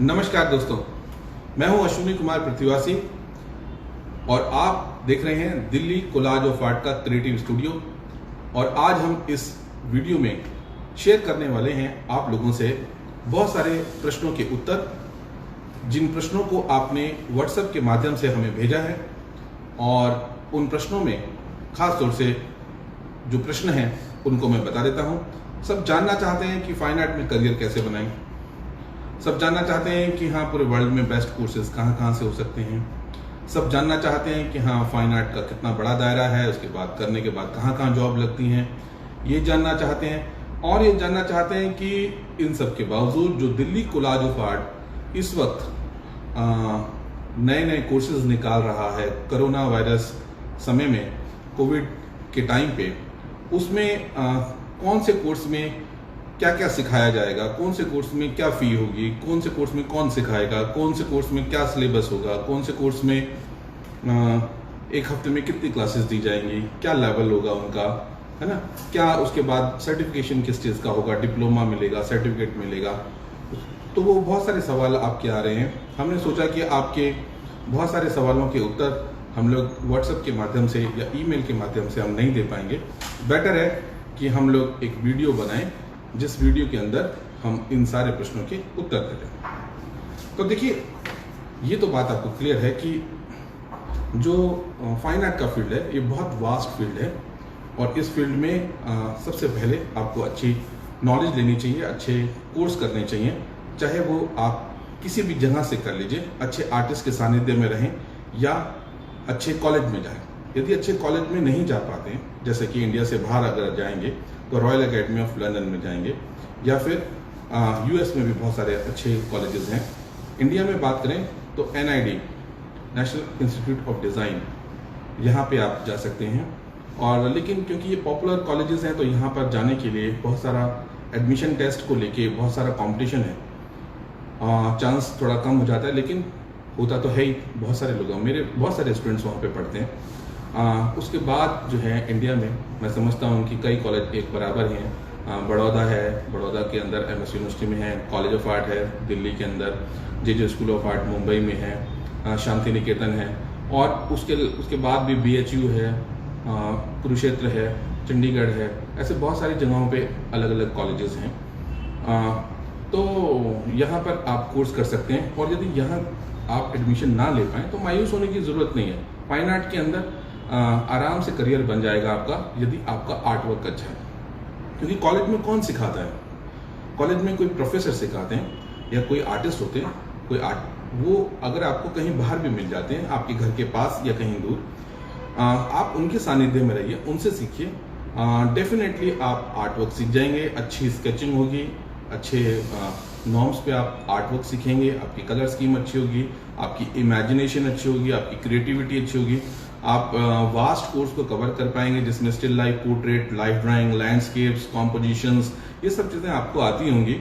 नमस्कार दोस्तों, मैं हूं अश्विनी कुमार पृथ्वीवासी और आप देख रहे हैं दिल्ली कोलाज ऑफ आर्ट का क्रिएटिव स्टूडियो। और आज हम इस वीडियो में शेयर करने वाले हैं आप लोगों से बहुत सारे प्रश्नों के उत्तर, जिन प्रश्नों को आपने व्हाट्सएप के माध्यम से हमें भेजा है। और उन प्रश्नों में खास तौर से जो प्रश्न हैं उनको मैं बता देता हूं। सब जानना चाहते हैं कि फाइन आर्ट में करियर कैसे बनाएं। सब जानना चाहते हैं कि हाँ, पूरे वर्ल्ड में बेस्ट कोर्सेज कहाँ कहाँ से हो सकते हैं। सब जानना चाहते हैं कि हाँ, फाइन आर्ट का कितना बड़ा दायरा है, उसके बाद करने के बाद कहाँ कहाँ जॉब लगती हैं, ये जानना चाहते हैं। और ये जानना चाहते हैं कि इन सब के बावजूद जो दिल्ली कोलाज ऑफ आर्ट इस वक्त नए नए कोर्सेज निकाल रहा है कोरोना वायरस समय में, कोविड के टाइम पे, उसमें कौन से कोर्स में क्या क्या सिखाया जाएगा, कौन से कोर्स में क्या फी होगी, कौन से कोर्स में कौन सिखाएगा, कौन से कोर्स में क्या सिलेबस होगा, कौन से कोर्स में एक हफ्ते में कितनी क्लासेस दी जाएंगी, क्या लेवल होगा उनका, है ना, क्या उसके बाद सर्टिफिकेशन किस चीज़ का होगा, डिप्लोमा मिलेगा, सर्टिफिकेट मिलेगा। तो वो बहुत सारे सवाल आपके आ रहे हैं। हमने सोचा कि आपके बहुत सारे सवालों के उत्तर हम लोग व्हाट्सएप के माध्यम से या ईमेल के माध्यम से हम नहीं दे पाएंगे। बेटर है कि हम लोग एक वीडियो बनाएं जिस वीडियो के अंदर हम इन सारे प्रश्नों के उत्तर दें। तो देखिए, ये तो बात आपको क्लियर है कि जो फाइन आर्ट का फील्ड है ये बहुत वास्ट फील्ड है। और इस फील्ड में सबसे पहले आपको अच्छी नॉलेज लेनी चाहिए, अच्छे कोर्स करने चाहिए। चाहे वो आप किसी भी जगह से कर लीजिए, अच्छे आर्टिस्ट के सानिध्य में रहें या अच्छे कॉलेज में जाएं। यदि अच्छे कॉलेज में नहीं जा पाते हैं, जैसे कि इंडिया से बाहर अगर जाएंगे तो रॉयल एकेडमी ऑफ लंदन में जाएंगे, या फिर यूएस में भी बहुत सारे अच्छे कॉलेजेस हैं। इंडिया में बात करें तो NID, national institute of design, यहाँ पे आप जा सकते हैं। और लेकिन क्योंकि ये पॉपुलर कॉलेजेस हैं तो यहाँ पर जाने के लिए बहुत सारा एडमिशन टेस्ट को लेके बहुत सारा कंपटीशन है, चांस थोड़ा कम हो जाता है, लेकिन होता तो है ही। बहुत सारे लोग, मेरे बहुत सारे स्टूडेंट्स वहाँ पे पढ़ते हैं। उसके बाद जो है इंडिया में मैं समझता हूँ कि कई कॉलेज एक बराबर हैं। बड़ौदा है, बड़ौदा के अंदर MS यूनिवर्सिटी में है, कॉलेज ऑफ आर्ट है दिल्ली के अंदर, JJ school of art Mumbai में है, शांति निकेतन है, और उसके बाद भी BHU है, कुरुक्षेत्र है, चंडीगढ़ है। ऐसे बहुत सारी जगहों पे अलग अलग कॉलेजेस हैं। तो यहाँ पर आप कोर्स कर सकते हैं। और यदि यहाँ आप एडमिशन ना ले पाएँ तो मायूस होने की ज़रूरत नहीं है। फाइन आर्ट के अंदर आराम से करियर बन जाएगा आपका, यदि आपका आर्ट वर्क अच्छा है। क्योंकि कॉलेज में कौन सिखाता है? कॉलेज में कोई प्रोफेसर सिखाते हैं या कोई आर्टिस्ट होते हैं, कोई वो अगर आपको कहीं बाहर भी मिल जाते हैं, आपके घर के पास या कहीं दूर, आप उनके सानिध्य में रहिए, उनसे सीखिए। डेफिनेटली आप आर्ट वर्क सीख जाएंगे, अच्छी स्केचिंग होगी, अच्छे नॉर्म्स पे आप आर्ट वर्क सीखेंगे, आपकी कलर स्कीम अच्छी होगी, आपकी इमेजिनेशन अच्छी होगी, आपकी क्रिएटिविटी अच्छी होगी। आप वास्ट कोर्स को कवर कर पाएंगे जिसमें still life, portrait, life drawing, landscapes, compositions, ये सब चीज़ें आपको आती होंगी।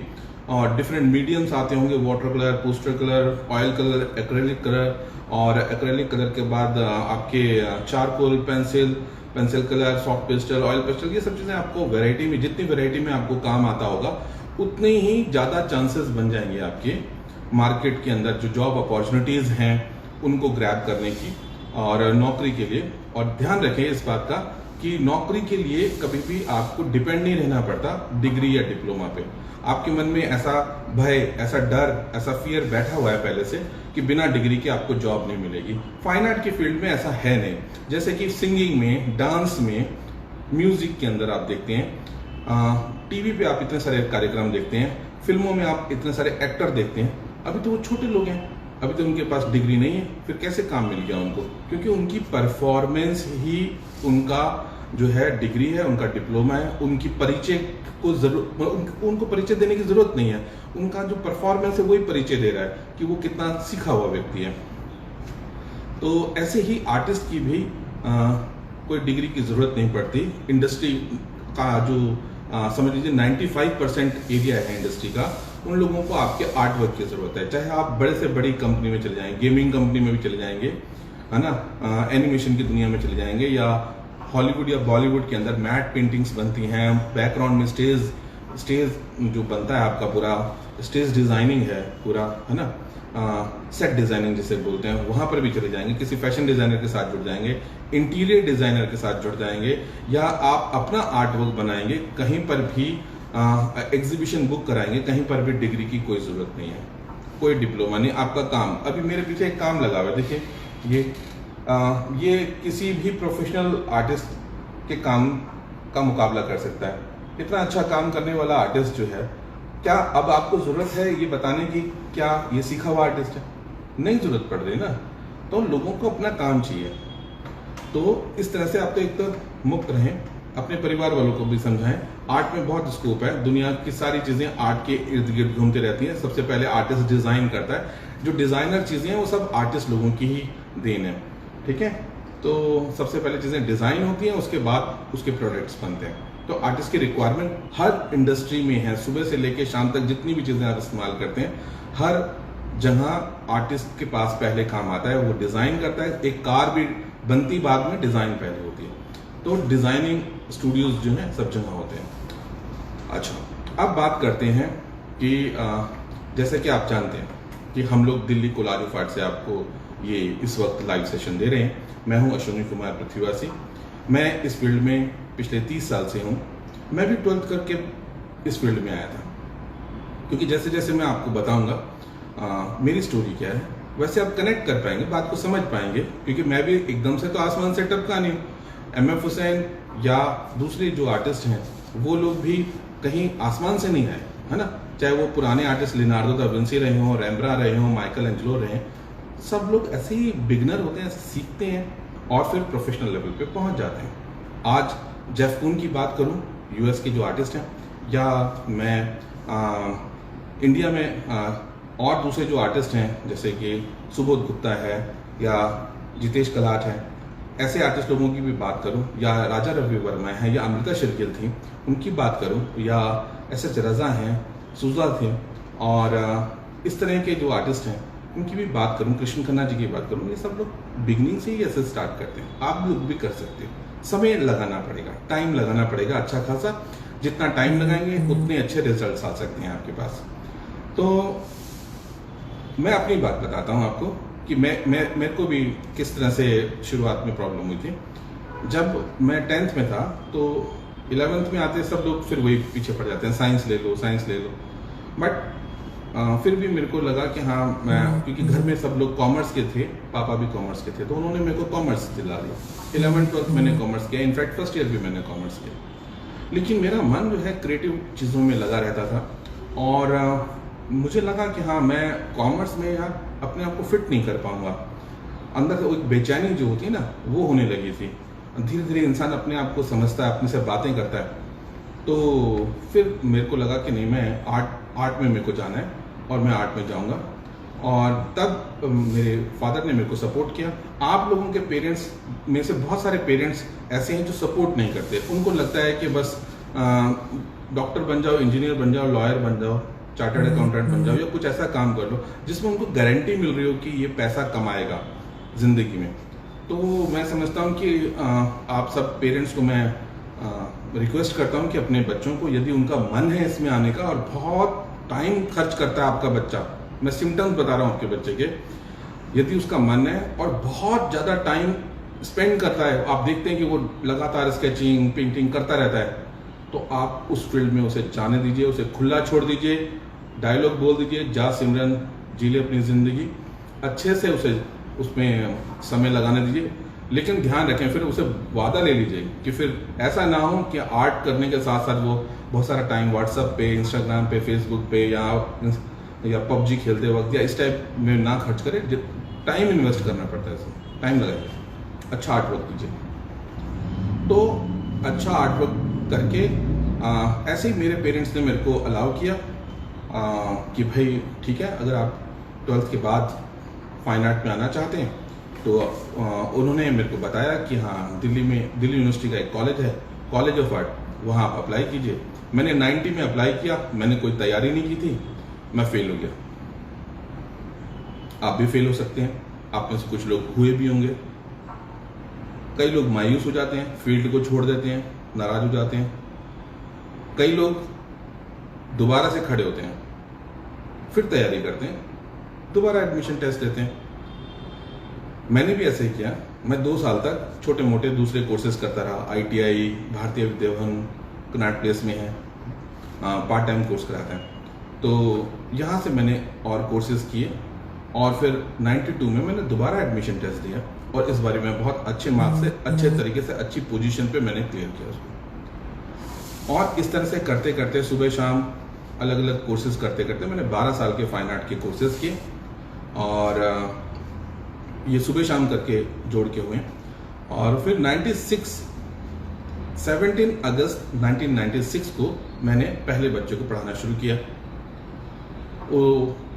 और डिफरेंट मीडियम्स आते होंगे, water colour, poster colour, oil colour, acrylic colour, और एक्रेलिक कलर के बाद आपके charcoal, pencil colour, soft pastel, oil pastel, ये सब चीज़ें आपको वैरायटी में, जितनी वैरायटी में आपको काम आता होगा उतने ही ज़्यादा चांसेस बन जाएंगे आपके मार्केट के अंदर जो जॉब अपॉर्चुनिटीज़ हैं उनको ग्रैब करने की और नौकरी के लिए। और ध्यान रखें इस बात का कि नौकरी के लिए कभी भी आपको डिपेंड नहीं रहना पड़ता डिग्री या डिप्लोमा पे। आपके मन में ऐसा भय, ऐसा डर, ऐसा फियर बैठा हुआ है पहले से कि बिना डिग्री के आपको जॉब नहीं मिलेगी। फाइन आर्ट के फील्ड में ऐसा है नहीं। जैसे कि सिंगिंग में, डांस में, म्यूजिक के अंदर आप देखते हैं, टीवी पे आप इतने सारे कार्यक्रम देखते हैं, फिल्मों में आप इतने सारे एक्टर देखते हैं। अभी तो वो छोटे लोग हैं, अभी तो उनके पास डिग्री नहीं है, फिर कैसे काम मिल गया उनको? क्योंकि उनकी परफॉर्मेंस ही उनका जो है डिग्री है, उनका डिप्लोमा है। उनकी परिचय को उनको परिचय देने की जरूरत नहीं है, उनका जो परफॉर्मेंस है वही परिचय दे रहा है कि वो कितना सीखा हुआ व्यक्ति है। तो ऐसे ही आर्टिस्ट की भी कोई डिग्री की जरूरत नहीं पड़ती। इंडस्ट्री का जो समझ लीजिए 95% एरिया है इंडस्ट्री का, उन लोगों को आपके आर्ट वर्क की जरूरत है। चाहे आप बड़े से बड़ी कंपनी में चले जाएंगे, गेमिंग कंपनी में भी चले जाएंगे, है ना, एनिमेशन की दुनिया में चले जाएंगे, या हॉलीवुड या बॉलीवुड के अंदर मैट पेंटिंग्स बनती हैं, बैकग्राउंड में स्टेज स्टेज जो बनता है आपका पूरा स्टेज डिज़ाइनिंग है पूरा, है ना, सेट डिज़ाइनिंग जिसे बोलते हैं, वहाँ पर भी चले जाएंगे, किसी फैशन डिज़ाइनर के साथ जुड़ जाएंगे, इंटीरियर डिज़ाइनर के साथ जुड़ जाएंगे, या आप अपना आर्ट वर्क बनाएंगे, कहीं पर भी एग्जीबिशन बुक कराएंगे, कहीं पर भी डिग्री की कोई ज़रूरत नहीं है, कोई डिप्लोमा नहीं, आपका काम। अभी मेरे पीछे एक काम लगा हुआ है, देखिए ये किसी भी प्रोफेशनल आर्टिस्ट के काम का मुकाबला कर सकता है। इतना अच्छा काम करने वाला आर्टिस्ट जो है, क्या अब आपको जरूरत है ये बताने की क्या ये सीखा हुआ आर्टिस्ट है? नहीं जरूरत पड़ रही ना। तो लोगों को अपना काम चाहिए। तो इस तरह से आप तो एक तो मुक्त रहें, अपने परिवार वालों को भी समझाएं। आर्ट में बहुत स्कोप है, दुनिया की सारी चीजें आर्ट के इर्द गिर्द घूमती रहती हैं। सबसे पहले आर्टिस्ट डिजाइन करता है, जो डिजाइनर चीजें हैं वो सब आर्टिस्ट लोगों की ही देन है, ठीक है। तो सबसे पहले चीजें डिजाइन होती हैं, उसके बाद उसके प्रोडक्ट्स बनते हैं। तो आर्टिस्ट की रिक्वायरमेंट हर इंडस्ट्री में है, सुबह से लेकर शाम तक जितनी भी चीजें आप इस्तेमाल करते हैं, हर जगह आर्टिस्ट के पास पहले काम आता है, वो डिजाइन करता है। एक कार भी बनती बाद में, डिजाइन पहले होती है। तो डिजाइनिंग स्टूडियोज जो हैं सब जगह होते हैं। अच्छा, अब बात करते हैं कि जैसे कि आप जानते हैं कि हम लोग दिल्ली कोलाज ऑफ आर्ट से आपको ये इस वक्त लाइव सेशन दे रहे हैं। मैं हूं अश्विनी कुमार पृथ्वीवासी। मैं इस फील्ड में पिछले 30 साल से हूं। मैं भी 12th करके इस फील्ड में आया था, क्योंकि जैसे जैसे मैं आपको बताऊंगा मेरी स्टोरी क्या है, वैसे आप कनेक्ट कर पाएंगे, बात को समझ पाएंगे। क्योंकि मैं भी एकदम से तो आसमान से टपका नहीं हूँ। MF हुसैन या दूसरे जो आर्टिस्ट हैं वो लोग भी कहीं आसमान से नहीं आए, है ना। चाहे वो पुराने आर्टिस्ट लिनार्डो दा विंसी रहे हों, रेम्ब्रा रहे हों, माइकल एंजेलो रहे, सब लोग ऐसे ही बिगनर होते हैं, सीखते हैं और फिर प्रोफेशनल लेवल पे पहुंच जाते हैं। आज जेफ कून की बात करूं, US के जो आर्टिस्ट हैं, या मैं इंडिया में और दूसरे जो आर्टिस्ट हैं जैसे कि सुबोध गुप्ता है या जितेश कलाट है, ऐसे आर्टिस्ट लोगों की भी बात करूं, या राजा रवि वर्मा है, या अमृता शेरगिल थी, उनकी बात करूं, या SS रजा हैं, सुजा थे, और इस तरह के जो आर्टिस्ट हैं उनकी भी बात करूं, कृष्ण खन्ना जी की बात करूं, ये सब लोग बिगनिंग से ही ऐसे स्टार्ट करते हैं। आप लोग भी कर सकते हैं। समय लगाना पड़ेगा, टाइम लगाना पड़ेगा अच्छा खासा। जितना टाइम लगाएंगे उतने अच्छे रिजल्ट्स आ सकते हैं आपके पास। तो मैं अपनी बात बताता हूं आपको कि मेरे को भी किस तरह से शुरुआत में प्रॉब्लम हुई थी। जब मैं 10th में था तो 11th में आते सब लोग फिर वही पीछे पड़ जाते हैं, साइंस ले लो, साइंस ले लो। बट फिर भी मेरे को लगा कि हाँ, मैं, क्योंकि घर में सब लोग कॉमर्स के थे, पापा भी कॉमर्स के थे, तो उन्होंने मेरे को कॉमर्स दिला दिया। 11th 12th मैंने कॉमर्स किया, इनफैक्ट फर्स्ट ईयर भी मैंने कॉमर्स किया। लेकिन मेरा मन जो है क्रिएटिव चीज़ों में लगा रहता था, और मुझे लगा कि हाँ, मैं कॉमर्स में यार अपने आप को फिट नहीं कर पाऊंगा। अंदर से एक बेचैनी जो होती है ना, वो होने लगी थी। धीरे धीरे इंसान अपने आप को समझता है, अपने से बातें करता है। तो फिर मेरे को लगा कि नहीं, मैं आर्ट में मेरे को जाना है और मैं आर्ट में जाऊंगा। और तब मेरे फादर ने मेरे को सपोर्ट किया। आप लोगों के पेरेंट्स में से बहुत सारे पेरेंट्स ऐसे हैं जो सपोर्ट नहीं करते। उनको लगता है कि बस डॉक्टर बन जाओ, इंजीनियर बन जाओ, लॉयर बन जाओ, चार्टर्ड अकाउंटेंट बन जाओ, या कुछ ऐसा काम कर लो जिसमें उनको गारंटी मिल रही हो कि ये पैसा कमाएगा जिंदगी में। तो मैं समझता हूँ कि आप सब पेरेंट्स को मैं रिक्वेस्ट करता हूँ कि अपने बच्चों को, यदि उनका मन है इसमें आने का, और बहुत टाइम खर्च करता है आपका बच्चा, मैं सिम्टम्स बता रहा हूँ आपके बच्चे के, यदि उसका मन है और बहुत ज़्यादा टाइम स्पेंड करता है, आप देखते हैं कि वो लगातार स्केचिंग, पेंटिंग करता रहता है, तो आप उस फील्ड में उसे जाने दीजिए, उसे खुला छोड़ दीजिए, डायलॉग बोल दीजिए, जा सिमरन जी ले अपनी ज़िंदगी, अच्छे से उसे उसमें समय लगाने दीजिए। लेकिन ध्यान रखें, फिर उसे वादा ले लीजिए कि फिर ऐसा ना हो कि आर्ट करने के साथ साथ वो बहुत सारा टाइम व्हाट्सएप पे, इंस्टाग्राम पे, फेसबुक पे, या PUBG खेलते वक्त या इस टाइप में ना खर्च करें। टाइम इन्वेस्ट करना पड़ता है, इसमें टाइम लगाइए, अच्छा आर्ट वर्क कीजिए। तो अच्छा आर्ट वर्क करके ऐसे ही मेरे पेरेंट्स ने मेरे को अलाउ किया कि भाई ठीक है, अगर आप 12th के बाद फाइन आर्ट में आना चाहते हैं तो उन्होंने मेरे को बताया कि हाँ, दिल्ली यूनिवर्सिटी का एक कॉलेज है, कॉलेज ऑफ आर्ट, वहाँ आप अप्लाई कीजिए। मैंने 90 में अप्लाई किया, मैंने कोई तैयारी नहीं की थी, मैं फेल हो गया। आप भी फेल हो सकते हैं, आप में से कुछ लोग हुए भी होंगे। कई लोग मायूस हो जाते हैं, फील्ड को छोड़ देते हैं, नाराज हो जाते हैं। कई लोग दोबारा से खड़े होते हैं, फिर तैयारी करते हैं, दोबारा एडमिशन टेस्ट देते हैं। मैंने भी ऐसे ही किया। मैं 2 साल तक छोटे मोटे दूसरे कोर्सेज करता रहा। ITI, भारतीय विद्याभवन, कनॉट प्लेस में है, पार्ट टाइम कोर्स कराते हैं। तो यहाँ से मैंने और कोर्सेज किए और फिर 92 में मैंने दोबारा एडमिशन टेस्ट दिया और इस बारे में बहुत अच्छे मार्क्स से, अच्छे तरीके से, अच्छी पोजीशन पे मैंने क्लियर किया उसको। और इस तरह से करते करते सुबह शाम अलग अलग कोर्सेज करते करते मैंने 12 साल के फाइन आर्ट के कोर्सेज किए और ये सुबह शाम करके जोड़ के हुए। और फिर 17 अगस्त 1996 को मैंने पहले बच्चे को पढ़ाना शुरू किया।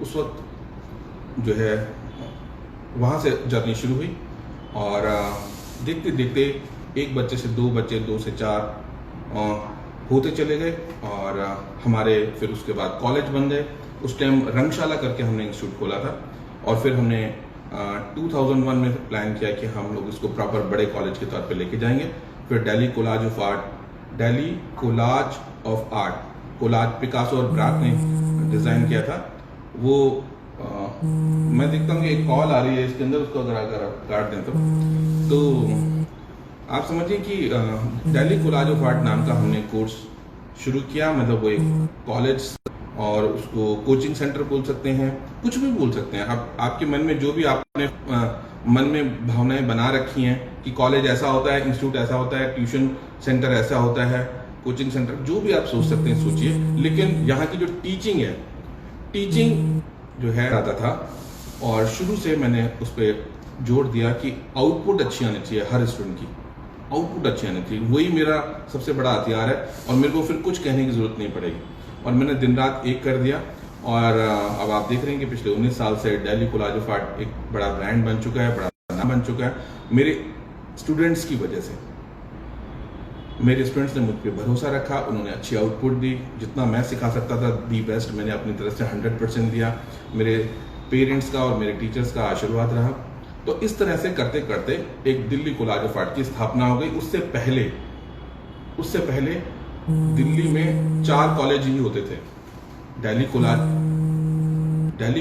उस वक्त जो है वहाँ से जर्नी शुरू हुई और देखते देखते 1 बच्चे से 2 बच्चे, 2 से 4 होते चले गए और हमारे फिर उसके बाद कॉलेज बन गए। उस टाइम रंगशाला करके हमने इंस्टीट्यूट खोला था और फिर हमने 2001 में प्लान किया कि हम लोग इसको प्रॉपर बड़े कॉलेज के तौर पे लेके जाएंगे। फिर Delhi college of art, collage Picasso और ब्राक ने डिजाइन किया था। वो मैं देखता हूँ कि एक कॉल आ रही है इसके अंदर, उसको अगर काट दें तो आप समझिए कि दिल्ली कोलाज ऑफ आर्ट नाम का हमने कोर्स शुरू किया। मतलब वो एक कॉलेज और उसको कोचिंग सेंटर बोल सकते हैं, कुछ भी बोल सकते हैं आप। आपके मन में जो भी आपने मन में भावनाएं बना रखी हैं कि कॉलेज ऐसा होता है, इंस्टीट्यूट ऐसा होता है, ट्यूशन सेंटर ऐसा होता है, कोचिंग सेंटर, जो भी आप सोच सकते हैं सोचिए। लेकिन यहाँ की जो टीचिंग जो है आता था और शुरू से मैंने उस पर जोर दिया कि आउटपुट अच्छी आनी चाहिए, हर स्टूडेंट की आउटपुट अच्छी आनी चाहिए। वही मेरा सबसे बड़ा हथियार है और मेरे को फिर कुछ कहने की जरूरत नहीं पड़ेगी। और मैंने दिन रात एक कर दिया और अब आप देख रहे हैं कि पिछले 19 साल से दिल्ली कोलाज ऑफ आर्ट एक बड़ा ब्रांड बन चुका है, बड़ा नाम बन चुका है मेरे स्टूडेंट्स की वजह से। मेरे स्टूडेंट्स ने मुझ पर भरोसा रखा, उन्होंने अच्छी आउटपुट दी, जितना मैं सिखा सकता था दी बेस्ट मैंने अपनी तरफ से 100% दिया। मेरे पेरेंट्स का और मेरे टीचर्स का आशीर्वाद रहा। तो इस तरह से करते करते एक दिल्ली कोलाज ऑफ आर्ट की स्थापना हो गई। उससे पहले दिल्ली में 4 कॉलेज ही होते थे। Delhi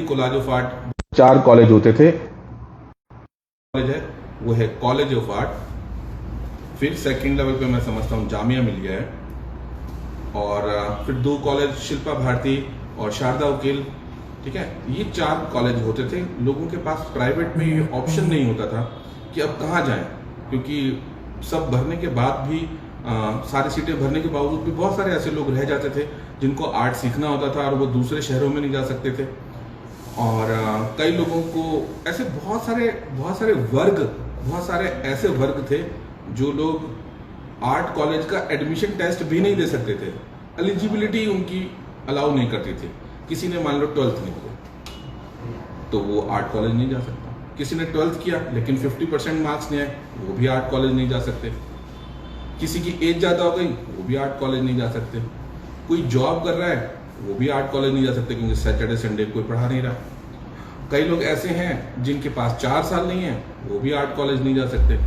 college of art 4 college होते थे। कॉलेज है वो है कॉलेज ऑफ आर्ट, फिर सेकंड लेवल पे मैं समझता हूँ जामिया मिलिया है और फिर 2 कॉलेज शिल्पा भारती और शारदा वकील, ठीक है। ये 4 कॉलेज होते थे। लोगों के पास प्राइवेट में ये ऑप्शन नहीं होता था कि अब कहाँ जाएं, क्योंकि सब भरने के बाद भी सारी सीटें भरने के बावजूद भी बहुत सारे ऐसे लोग रह जाते थे जिनको आर्ट सीखना होता था और वो दूसरे शहरों में नहीं जा सकते थे। और कई लोगों को ऐसे बहुत सारे ऐसे वर्ग थे जो लोग आर्ट कॉलेज का एडमिशन टेस्ट भी नहीं दे सकते थे। एलिजिबिलिटी उनकी अलाउ नहीं करती थी। किसी ने मान लो 12th नहीं किया तो वो आर्ट कॉलेज नहीं जा सकता। किसी ने 12th किया लेकिन 50% मार्क्स नहीं आए, वो भी आर्ट कॉलेज नहीं जा सकते। किसी की एज ज्यादा हो गई, वो भी आर्ट कॉलेज नहीं जा सकते। कोई जॉब कर रहा है, वो भी आर्ट कॉलेज नहीं जा सकते क्योंकि सैटरडे संडे कोई पढ़ा नहीं रहा। कई लोग ऐसे हैं जिनके पास 4 साल नहीं है, वो भी आर्ट कॉलेज नहीं जा सकते।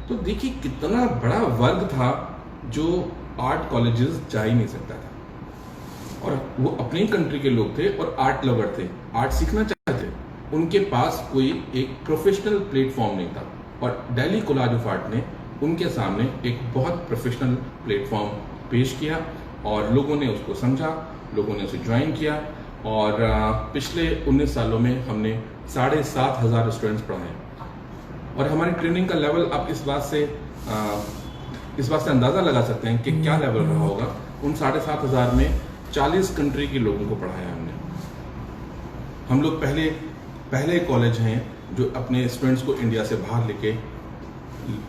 तो देखिए कितना बड़ा वर्ग था जो आर्ट कॉलेजेस जा ही नहीं सकता था। और वो अपनी कंट्री के लोग थे और आर्ट लवर थे, आर्ट सीखना चाहते थे। उनके पास कोई एक प्रोफेशनल प्लेटफॉर्म नहीं था और दिल्ली कोलाज ऑफ आर्ट ने उनके सामने एक बहुत प्रोफेशनल प्लेटफॉर्म पेश किया और लोगों ने उसको समझा, लोगों ने उसे ज्वाइन किया और पिछले 19 सालों में हमने 7,500 स्टूडेंट्स पढ़ाए। और हमारी ट्रेनिंग का लेवल आप इस बात से अंदाजा लगा सकते हैं कि क्या लेवल रहा होगा। उन 7,500 में 40 कंट्री के लोगों को पढ़ाया हमने। हम लोग पहले कॉलेज हैं जो अपने स्टूडेंट्स को इंडिया से बाहर लेके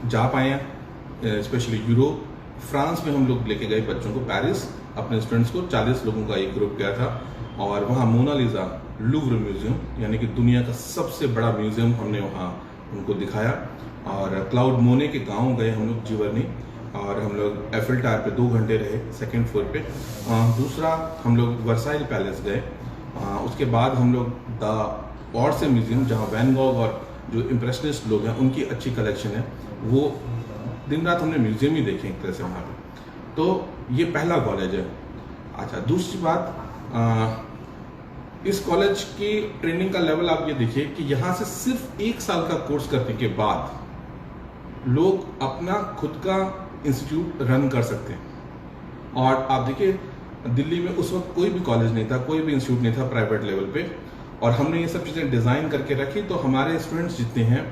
जा पाए हैं, स्पेशली यूरोप, फ्रांस में हम लोग लेके गए बच्चों को, पेरिस अपने स्टूडेंट्स को 40 लोगों का एक ग्रुप गया था और वहाँ मोनालिसा लूव्र म्यूजियम यानी कि दुनिया का सबसे बड़ा म्यूजियम हमने वहाँ उनको दिखाया। और क्लाउड मोने के गांव गए हम लोग जीवरनी और हम लोग एफिल टावर पे 2 घंटे रहे 2nd फ्लोर पे। दूसरा हम लोग वर्साइल पैलेस गए। उसके बाद हम लोग द ऑर्से म्यूजियम जहाँ वैन गॉग और जो इम्प्रेशनिस्ट लोग हैं उनकी अच्छी कलेक्शन है, वो दिन रात हमने म्यूजियम ही देखे एक तरह से वहाँ पे। तो ये पहला कॉलेज है। अच्छा, दूसरी बात, इस कॉलेज की ट्रेनिंग का लेवल आप ये देखिए कि यहाँ से सिर्फ 1 साल का कोर्स करने के बाद लोग अपना खुद का इंस्टीट्यूट रन कर सकते हैं। और आप देखिए दिल्ली में उस वक्त कोई भी कॉलेज नहीं था, कोई भी इंस्टीट्यूट नहीं था प्राइवेट लेवल पे, और हमने ये सब चीज़ें डिज़ाइन करके रखी। तो हमारे स्टूडेंट्स जितने हैं,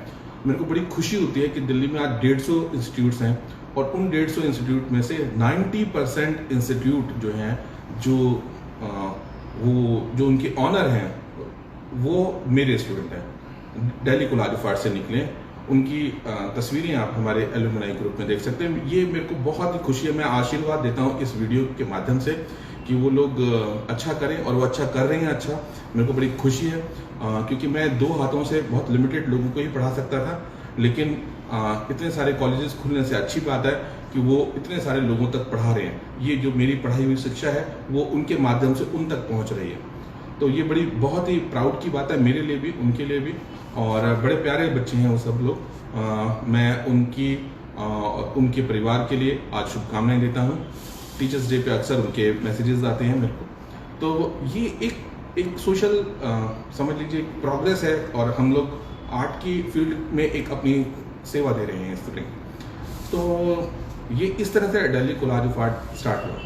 मेरे को बड़ी खुशी होती है कि दिल्ली में आज 150 इंस्टीट्यूट्स हैं, और उन 150 इंस्टीट्यूट में से 90% इंस्टीट्यूट जो हैं, जो उनके ऑनर हैं, वो मेरे स्टूडेंट हैं, दिल्ली कॉलेज ऑफ आर्ट से निकले। उनकी तस्वीरें आप हमारे एलुमनाई ग्रुप में देख सकते हैं। ये मेरे को बहुत ही खुशी है। मैं आशीर्वाद देता हूँ इस वीडियो के माध्यम से कि वो लोग अच्छा करें, और वो अच्छा कर रहे हैं। अच्छा, मेरे को बड़ी खुशी है, क्योंकि मैं 2 हाथों से बहुत लिमिटेड लोगों को ही पढ़ा सकता था, लेकिन इतने सारे कॉलेजेस खुलने से अच्छी बात है कि वो इतने सारे लोगों तक पढ़ा रहे हैं। ये जो मेरी पढ़ाई हुई शिक्षा है, वो उनके माध्यम से उन तक पहुँच रही है। तो ये बड़ी बहुत ही प्राउड की बात है मेरे लिए भी, उनके लिए भी। और बड़े प्यारे बच्चे हैं वो सब लोग। मैं उनके परिवार के लिए आज शुभकामनाएं देता हूँ। टीचर्स डे पे अक्सर उनके मैसेजेस आते हैं मेरे को। तो ये एक सोशल समझ लीजिए प्रोग्रेस है, और हम लोग आर्ट की फील्ड में एक अपनी सेवा दे रहे हैं इस तरह। तो ये इस तरह से Delhi college of art start हुआ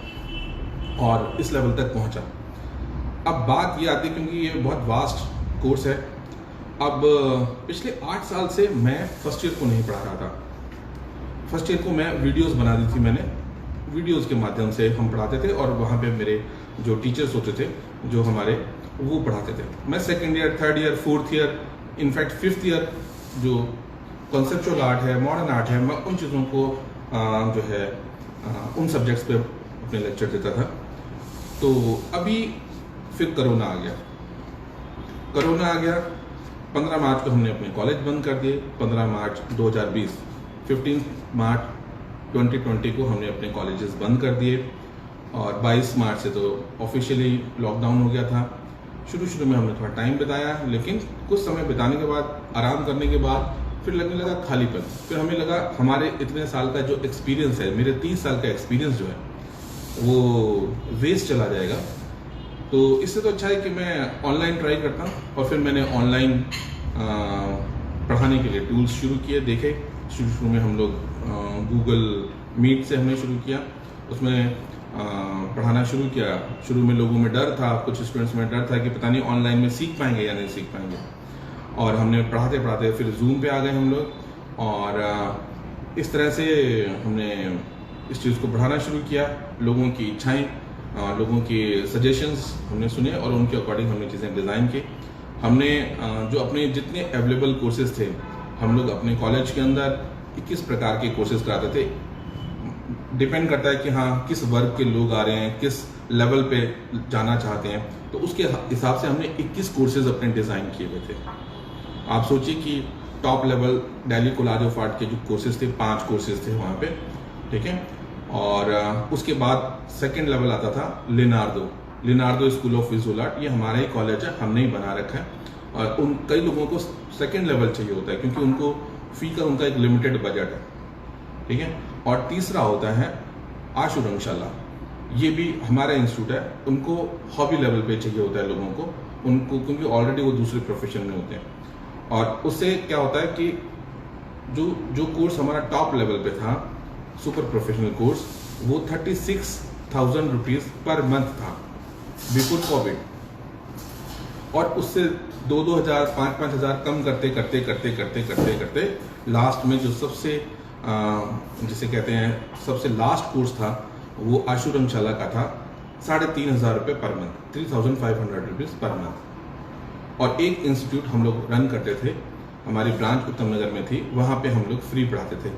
और इस लेवल तक पहुंचा। अब बात ये आती है, क्योंकि ये बहुत वास्ट कोर्स है। अब पिछले 8 साल से मैं फर्स्ट ईयर को नहीं पढ़ा रहा था। फर्स्ट ईयर को मैं वीडियोस बना दी थी, मैंने वीडियोस के माध्यम से हम पढ़ाते थे, और वहाँ पे मेरे जो टीचर्स होते थे जो हमारे, वो पढ़ाते थे। मैं second year, third year, fourth year, in fact fifth year जो कॉन्सेप्चुअल आर्ट है, मॉडर्न आर्ट है, मैं उन चीज़ों को जो है उन सब्जेक्ट्स पे अपने लेक्चर देता था। तो अभी फिर कोरोना आ गया। 15 मार्च को हमने अपने कॉलेज बंद कर दिए। 15 मार्च 2020, 15 मार्च 2020 को हमने अपने कॉलेजेस बंद कर दिए, और 22 मार्च से तो ऑफिशियली लॉकडाउन हो गया था। शुरू में हमने थोड़ा टाइम बिताया, लेकिन कुछ समय बिताने के बाद, आराम करने के बाद, फिर लगने लगा खालीपन। फिर हमें लगा हमारे इतने साल का जो एक्सपीरियंस है, मेरे 30 साल का एक्सपीरियंस जो है, वो वेस्ट चला जाएगा। तो इससे तो अच्छा है कि मैं ऑनलाइन ट्राई करता हूँ। और फिर मैंने ऑनलाइन पढ़ाने के लिए टूल्स शुरू किए, देखे। शुरू में हम लोग गूगल मीट से हमने शुरू किया, उसमें पढ़ाना शुरू किया। शुरू में लोगों में डर था, कुछ स्टूडेंट्स में डर था कि पता नहीं ऑनलाइन में सीख पाएंगे या नहीं सीख पाएंगे। और हमने पढ़ाते पढ़ाते फिर जूम पे आ गए हम लोग, और इस तरह से हमने इस चीज़ को बढ़ाना शुरू किया। लोगों की इच्छाएं, लोगों के सजेशंस हमने सुने, और उनके अकॉर्डिंग हमने चीज़ें डिज़ाइन की। हमने जो अपने जितने अवेलेबल कोर्सेज थे, हम लोग अपने कॉलेज के अंदर 21 प्रकार के कोर्सेज कराते थे। डिपेंड करता है कि हाँ किस वर्ग के लोग आ रहे हैं, किस लेवल पे जाना चाहते हैं, तो उसके हिसाब से हमने 21 कोर्सेज अपने डिज़ाइन किए हुए थे। आप सोचिए कि top level Delhi college of art के जो कोर्सेज थे, 5 कोर्सेज थे वहाँ पे, ठीक है। और उसके बाद सेकेंड लेवल आता था Leonardo school of visual art. ये हमारा ही कॉलेज है, हमने ही बना रखा है। और उन कई लोगों को सेकेंड लेवल चाहिए होता है, क्योंकि उनको फी का उनका एक लिमिटेड बजट है, ठीक है। और तीसरा होता है आशु रंगशाला, ये भी हमारा इंस्टीट्यूट है। उनको हॉबी लेवल पे चाहिए होता है लोगों को, उनको, क्योंकि ऑलरेडी वो दूसरे प्रोफेशन में होते हैं। और उससे क्या होता है कि जो कोर्स हमारा टॉप लेवल पे था, सुपर प्रोफेशनल कोर्स, वो 36,000 रुपीज़ पर मंथ था बिफोर कोविड। और उससे 2-2 हज़ार, 5-5 हज़ार कम करते लास्ट में जो सबसे जिसे कहते हैं सबसे लास्ट कोर्स था, वो आशु रंगशाला का था 3,500 रुपये per month, 3,500 rupees per month. और एक इंस्टीट्यूट हम लोग रन करते थे, हमारी ब्रांच उत्तम नगर में थी, वहाँ पे हम लोग फ्री पढ़ाते थे।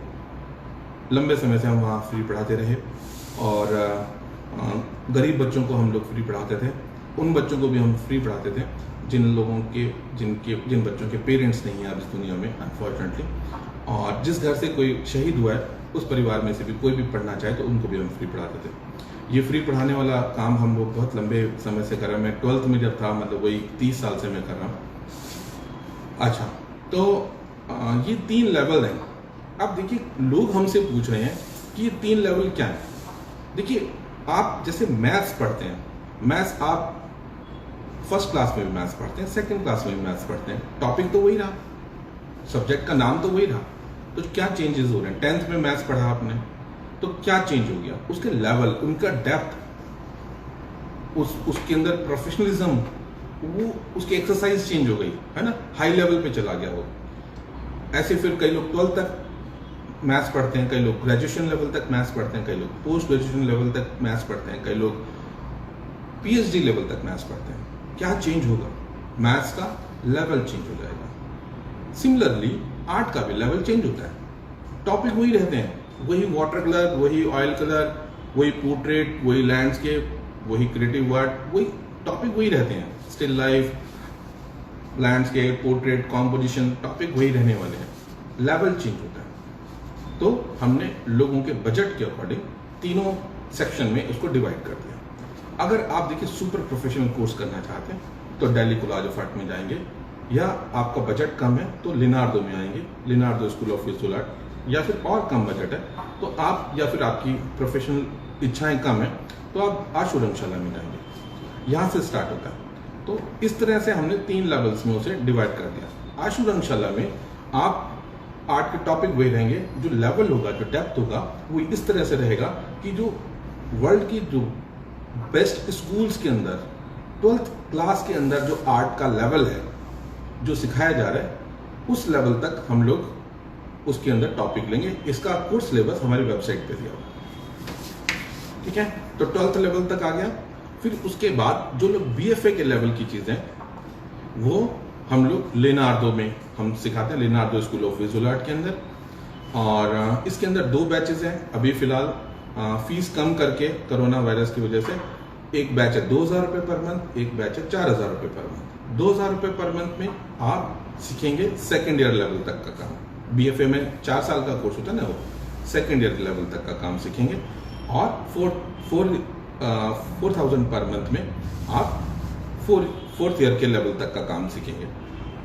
लंबे समय से हम वहाँ फ्री पढ़ाते रहे, और गरीब बच्चों को हम लोग फ्री पढ़ाते थे। उन बच्चों को भी हम फ्री पढ़ाते थे जिन बच्चों के पेरेंट्स नहीं हैं अब इस दुनिया में, अनफॉर्चुनेटली। और जिस घर से कोई शहीद हुआ है, उस परिवार में से भी कोई भी पढ़ना चाहे तो उनको भी हम फ्री पढ़ाते थे। ये फ्री पढ़ाने वाला काम हम लोग बहुत लंबे समय से कर रहे हैं। मैं 12th में जब था, मतलब वही 30 साल से मैं कर रहा हूँ। अच्छा, तो ये 3 लेवल हैं। अब देखिए, लोग हमसे पूछ रहे हैं कि ये 3 लेवल क्या है। देखिए, आप जैसे मैथ्स पढ़ते हैं, मैथ्स आप फर्स्ट क्लास में भी मैथ्स पढ़ते हैं, सेकंड क्लास में भी मैथ्स पढ़ते हैं, टॉपिक तो वही रहा, सब्जेक्ट का नाम तो वही रहा, तो क्या चेंजेस हो रहे हैं? 10th में मैथ्स पढ़ा आपने तो क्या चेंज हो गया? उसके लेवल, उनका डेप्थ, उसके अंदर प्रोफेशनलिज्म, वो उसकी एक्सरसाइज चेंज हो गई है ना, हाई लेवल पे चला गया वो। ऐसे फिर कई लोग 12th तक मैथ्स पढ़ते हैं, कई लोग ग्रेजुएशन लेवल तक मैथ्स पढ़ते हैं, कई लोग पोस्ट ग्रेजुएशन लेवल तक मैथ्स पढ़ते हैं, कई लोग पीएचडी लेवल तक मैथ्स पढ़ते हैं। क्या चेंज होगा? मैथ्स का लेवल चेंज हो जाएगा। सिमिलरली आर्ट का भी लेवल चेंज होता है, टॉपिक वही रहते हैं, वही वाटर कलर, वही ऑयल कलर, वही पोर्ट्रेट, वही लैंडस्केप, वही क्रिएटिव आर्ट, वही टॉपिक वही रहते हैं, still life, landscape, portrait, composition, topic वही रहने वाले हैं, लेवल चेंज होता है। तो हमने लोगों के बजट के अकॉर्डिंग तीनों सेक्शन में उसको डिवाइड कर दिया। अगर आप देखिए सुपर प्रोफेशनल कोर्स करना चाहते हैं तो दिल्ली कॉलेज ऑफ आर्ट में जाएंगे, या आपका बजट कम है तो लिनार्डो में आएंगे, Leonardo school of visual art, या फिर और कम बजट है तो आप, या फिर आपकी प्रोफेशनल इच्छाएं कम है तो आप आशु रंगशाला में जाएंगे। यहाँ से स्टार्ट होता है। तो इस तरह से हमने 3 लेवल्स में उसे डिवाइड कर दिया। आशु रंगशाला में आप आर्ट के टॉपिक वही रहेंगे, जो लेवल होगा, जो डेप्थ होगा, वो इस तरह से रहेगा कि जो वर्ल्ड की जो बेस्ट स्कूल्स के अंदर 12th क्लास के अंदर जो आर्ट का लेवल है, जो सिखाया जा रहा है, उस लेवल तक हम लोग उसके अंदर टॉपिक लेंगे। इसका कोर्स सिलेबस हमारी वेबसाइट पे दिया होगा, ठीक है। तो 12th लेवल तक आ गया। फिर उसके बाद जो लोग बीएफए के लेवल की चीजें, वो हम लोग लिनार्डो में हम सिखाते हैं, Leonardo school of visual art के अंदर। और इसके अंदर 2 बैचेस हैं अभी फिलहाल, फीस कम करके कोरोना वायरस की वजह से। एक बैच है 2000 रुपये पर मंथ, एक बैच है 4000 रुपये पर मंथ। 2000 रुपये पर मंथ में आप सीखेंगे सेकेंड ईयर लेवल तक का काम। बीएफए में 4 साल का कोर्स होता है ना, वो सेकेंड ईयर लेवल तक का काम सीखेंगे। और 4000 पर मंथ में आप 4th ईयर के लेवल तक का काम सीखेंगे।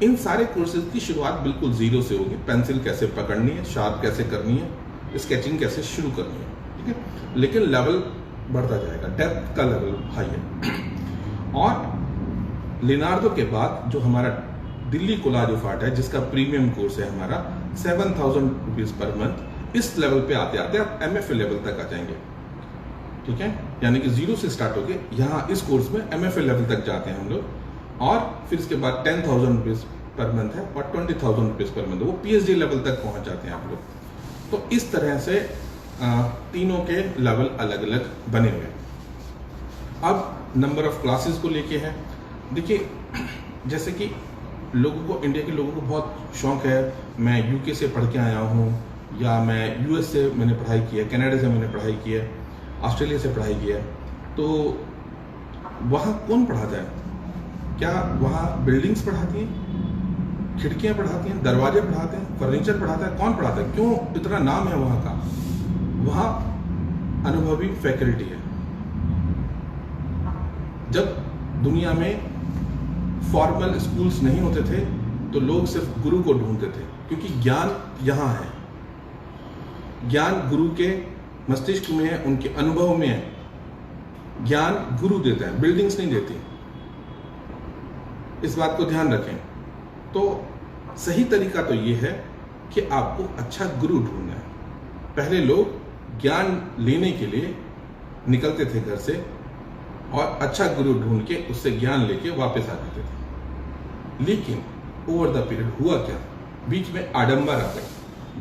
इन सारे कोर्सेज की शुरुआत बिल्कुल जीरो से होगी। पेंसिल कैसे पकड़नी है, शार्प कैसे करनी है, स्केचिंग कैसे शुरू करनी है, ठीक है। लेकिन लेवल बढ़ता जाएगा, डेप्थ का लेवल हाई है। और लिनार्डो के बाद जो हमारा दिल्ली कॉलेज ऑफ आर्ट है, जिसका प्रीमियम कोर्स है हमारा 7000 रुपीज पर मंथ, इस लेवल पे आते आते आप एमएफए लेवल तक आ जाएंगे, ठीक है। यानी कि 0 से स्टार्ट होके यहाँ इस कोर्स में एमएफए लेवल तक जाते हैं हम लोग। और फिर इसके बाद 10,000 रुपीज पर मंथ है और 20,000 रुपीज पर मंथ, वो पीएचडी लेवल तक पहुंच जाते हैं आप लोग। तो इस तरह से तीनों के लेवल अलग अलग बने हुए हैं। अब नंबर ऑफ क्लासेस को लेके है, देखिए जैसे कि लोगों को, इंडिया के लोगों को बहुत शौक है, मैं यूके से पढ़ के आया हूँ, या मैं यूएस से मैंने पढ़ाई की है, कनाडा से मैंने पढ़ाई की है, ऑस्ट्रेलिया से पढ़ाई की है। तो वहाँ कौन पढ़ाता है? क्या वहाँ बिल्डिंग्स पढ़ाती हैं, खिड़कियाँ पढ़ाती हैं, दरवाजे पढ़ाते हैं, फर्नीचर पढ़ाता है? कौन पढ़ाता है? क्यों इतना नाम है वहाँ का? वहाँ अनुभवी फैकल्टी है। जब दुनिया में फॉर्मल स्कूल्स नहीं होते थे तो लोग सिर्फ गुरु को ढूंढते थे, क्योंकि ज्ञान यहाँ है, ज्ञान गुरु के मस्तिष्क में है, उनके अनुभव में है। ज्ञान गुरु देता है, बिल्डिंग्स नहीं देती। इस बात को ध्यान रखें। तो सही तरीका तो ये है कि आपको अच्छा गुरु ढूंढना है। पहले लोग ज्ञान लेने के लिए निकलते थे घर से और अच्छा गुरु ढूंढ के उससे ज्ञान लेके वापस आ जाते थे। लेकिन ओवर द पीरियड हुआ क्या? बीच में आडंबर आ गए,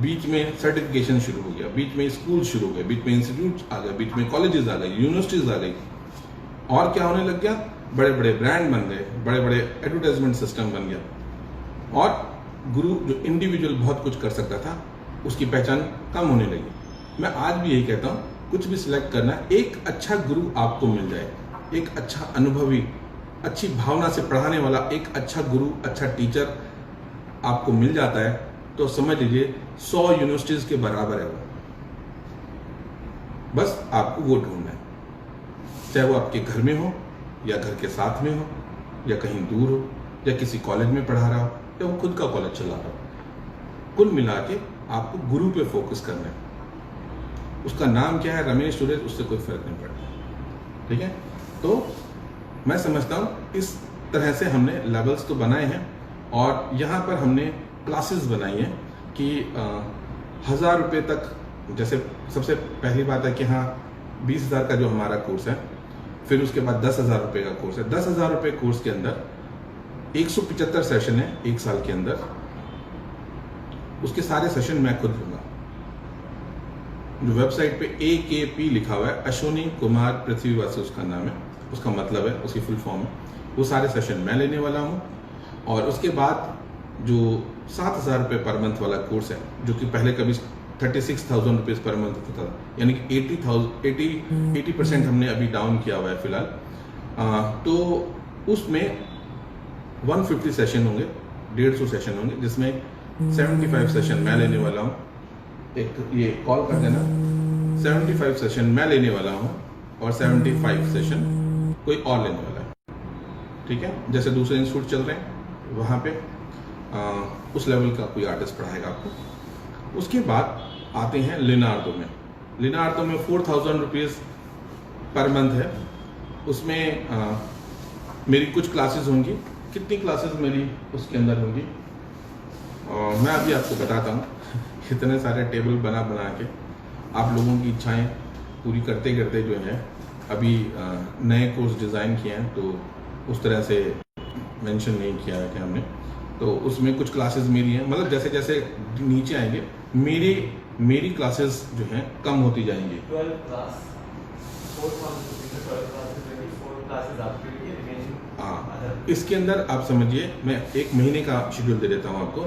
बीच में सर्टिफिकेशन शुरू हो गया, बीच में स्कूल शुरू हो गए, बीच में इंस्टीट्यूट आ गए, बीच में कॉलेजेस आ गए, यूनिवर्सिटीज आ गई। और क्या होने लग गया? बड़े बड़े ब्रांड बन गए, बड़े बड़े एडवर्टाइजमेंट सिस्टम बन गया। और गुरु जो इंडिविजुअल बहुत कुछ कर सकता था, उसकी पहचान कम होने लगी। मैं आज भी यही कहता हूँ, कुछ भी सिलेक्ट करना, एक अच्छा गुरु आपको मिल जाए, एक अच्छा अनुभवी, अच्छी भावना से पढ़ाने वाला एक अच्छा गुरु, अच्छा टीचर आपको मिल जाता है तो समझ लीजिए 100 यूनिवर्सिटीज के बराबर है वो। बस आपको वो ढूंढना है, चाहे वो आपके घर में हो या घर के साथ में हो या कहीं दूर हो या किसी कॉलेज में पढ़ा रहा हो या वो खुद का कॉलेज चला रहा हो। कुल मिला के आपको गुरु पे फोकस करना है। उसका नाम क्या है, रमेश सुरेश, उससे कोई फर्क नहीं पड़ता। ठीक है, तो मैं समझता हूँ इस तरह से हमने लेवल्स तो बनाए हैं और यहाँ पर हमने क्लासेस बनाई हैं कि 1000 रुपये तक। जैसे सबसे पहली बात है कि हाँ 20,000 का जो हमारा कोर्स है, फिर उसके बाद 10,000 रुपये का कोर्स है। 10,000 रुपये कोर्स के अंदर 175 सेशन है एक साल के अंदर, उसके सारे सेशन मैं खुद लूंगा। जो वेबसाइट पे AKP लिखा हुआ है, अश्विनी कुमार पृथ्वीवासी उसका नाम है, उसका मतलब है, उसकी फुल फॉर्म है, वो सारे सेशन मैं लेने वाला हूँ। और उसके बाद जो 7,000 रुपये पर मंथ वाला कोर्स है, जो कि पहले कभी 36,000 रुपीज़ पर मंथ होता था, यानी कि 80% हमने अभी डाउन किया हुआ है फिलहाल। तो उसमें 150 सेशन होंगे, 150 सेशन होंगे, जिसमें 75 सेशन मैं लेने वाला हूँ। एक ये कॉल कर देना, 75 सेशन मैं लेने वाला हूँ और 75 सेशन कोई और लेने वाला है। ठीक है, जैसे दूसरे इंस्टीट्यूट चल रहे हैं वहाँ पे उस लेवल का कोई आर्टिस्ट पढ़ाएगा आपको। उसके बाद आते हैं लिनार्डो में। लिनार्डो में 4,000 रुपीज़ पर मंथ है। उसमें मेरी कुछ क्लासेस होंगी। कितनी क्लासेस मेरी उसके अंदर होंगी मैं अभी आपको बताता हूँ। इतने सारे टेबल बना बना के आप लोगों की इच्छाएं पूरी करते करते जो है अभी नए कोर्स डिज़ाइन किए हैं, तो उस तरह से मेंशन नहीं किया है कि हमने। तो उसमें कुछ क्लासेस मेरी हैं, मतलब जैसे जैसे नीचे आएंगे मेरी क्लासेस जो हैं कम होती जाएंगी। 12 क्लास 4 हाँ, इसके अंदर आप समझिए मैं एक महीने का शेड्यूल दे देता हूँ आपको।